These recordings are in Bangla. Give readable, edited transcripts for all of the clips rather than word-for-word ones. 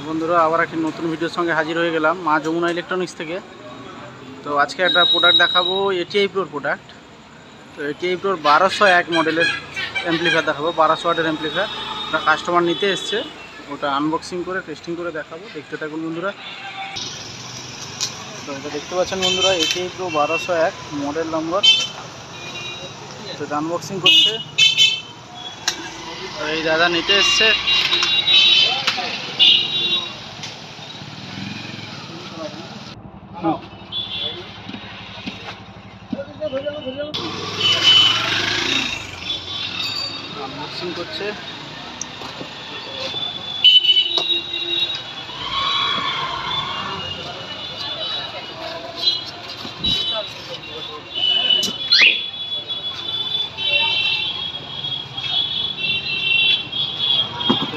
বন্ধুরা আবার একটি নতুন ভিডিওর সঙ্গে হাজির হয়ে গেলাম মা যমুনা ইলেকট্রনিক্স থেকে। তো আজকে একটা প্রোডাক্ট দেখাবো, এটিআই প্রোর প্রোডাক্ট। তো এটিআই প্রোর 1201 মডেলের অ্যাম্পলিফায়ার দেখাবো, 1200 ওয়াটের অ্যাম্পলিফায়ার। ওটা কাস্টমার নিতে এসছে, ওটা আনবক্সিং করে টেস্টিং করে দেখাবো, দেখতে থাকুন বন্ধুরা। তো এটা দেখতে পাচ্ছেন বন্ধুরা, এটিআই প্রো 1201 মডেল নম্বর। তো এটা আনবক্সিং করছে, আর এই দাদা নিতে এসছে। আনবক্সিং করছে।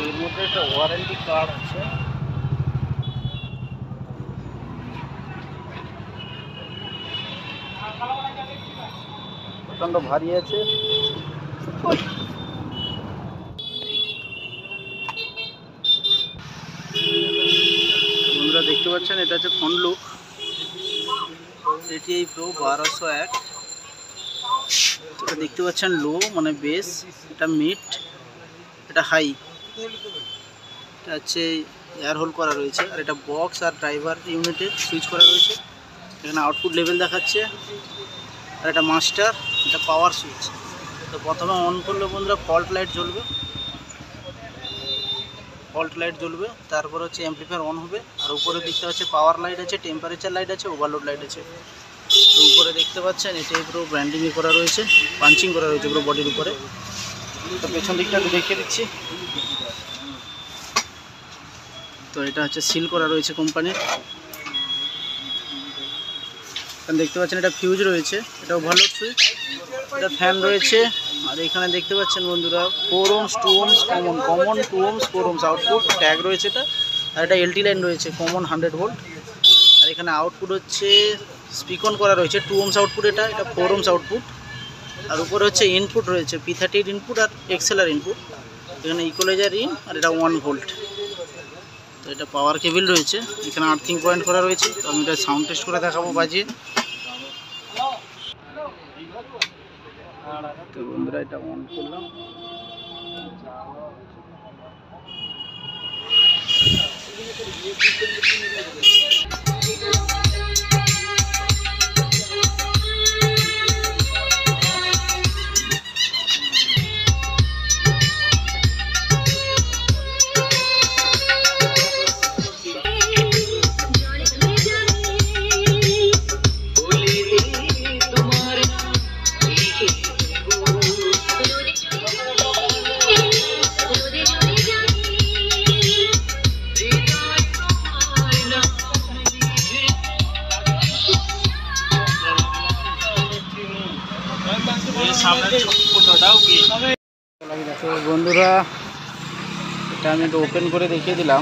এর মধ্যে একটা ওয়ারেন্টি কার্ড আছে। প্রচন্ড ভারী আছে। বন্ধুরা দেখতে পাচ্ছেন, এটা হচ্ছে ফ্রন্ট লুক এটিআই প্রো 1201। এটা দেখতে পাচ্ছেন লো মানে বেস, এটা মিড, এটা হাই। এটা হচ্ছে এয়ার হোল করা রয়েছে, আর এটা বক্স আর ড্রাইভার ইউনিটে সুইচ করা রয়েছে। এখানে আউটপুট লেভেল দেখাচ্ছে, আর এটা মাস্টার, এটা পাওয়ার সুইচ। তো প্রথমে অন করলে বন্ধুরা ফল্ট লাইট জ্বলবে, তারপর হচ্ছে অ্যাম্পলিফায়ার অন হবে। আর উপরে দেখতে পাচ্ছে পাওয়ার লাইট আছে, টেম্পারেচার লাইট আছে, ওভারলোড লাইট আছে। তো উপরে দেখতে পাচ্ছেন এটাই পুরো ব্র্যান্ডিং করা রয়েছে, পাঞ্চিং করা রয়েছে পুরো বডির উপরে। তো পেছন দিকটা একটু দেখিয়ে দিচ্ছি। তো এটা হচ্ছে সিল করা রয়েছে কোম্পানির। দেখতে পাচ্ছেন এটা ফিউজ রয়েছে, এটা ওভারলোড সুইচ, এটা ফ্যান রয়েছে। আর এখানে দেখতে পাচ্ছেন বন্ধুরা 4 ohms 2 ohms common 2 ohms 4 ohms output tag রয়েছে এটা। আর এটা এলটি লাইন রয়েছে কমন 100 ভোল্ট। আর এখানে আউটপুট হচ্ছে স্পিকন করা রয়েছে 2 ohms আউটপুট, এটা 4 ohms আউটপুট। আর উপরে হচ্ছে ইনপুট রয়েছে P38 ইনপুট আর এক্সএলআর ইনপুট। এখানে ইকুয়ালাইজার ইন, আর এটা 1 ভোল্ট। তো এটা পাওয়ার কেবল রয়েছে, এখানে আর্থিং পয়েন্ট করা রয়েছে। তো আমি এটা সাউন্ড টেস্ট করে দেখাবো বাজিয়ে। তো বন্ধুরা এটা অন করলাম। তো বন্ধুরা এটা আমি একটু ওপেন করে দেখিয়ে দিলাম,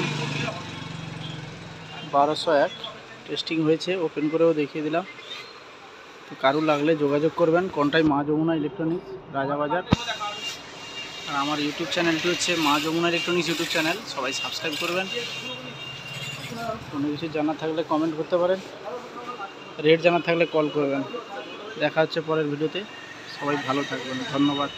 1201 টেস্টিং হয়েছে, ওপেন করেও দেখিয়ে দিলাম। তো কারো লাগলে যোগাযোগ করবেন, কোনটাই মা যমুনা ইলেকট্রনিক্স, রাজাবাজার। আর আমার ইউটিউব চ্যানেলটি হচ্ছে মা যমুনা ইলেকট্রনিক্স ইউটিউব চ্যানেল, সবাই সাবস্ক্রাইব করবেন। কোনো কিছু জানার থাকলে কমেন্ট করতে পারেন, রেট জানার থাকলে কল করবেন। দেখা হচ্ছে পরের ভিডিওতে, সবাই ভালো থাকবেন, ধন্যবাদ।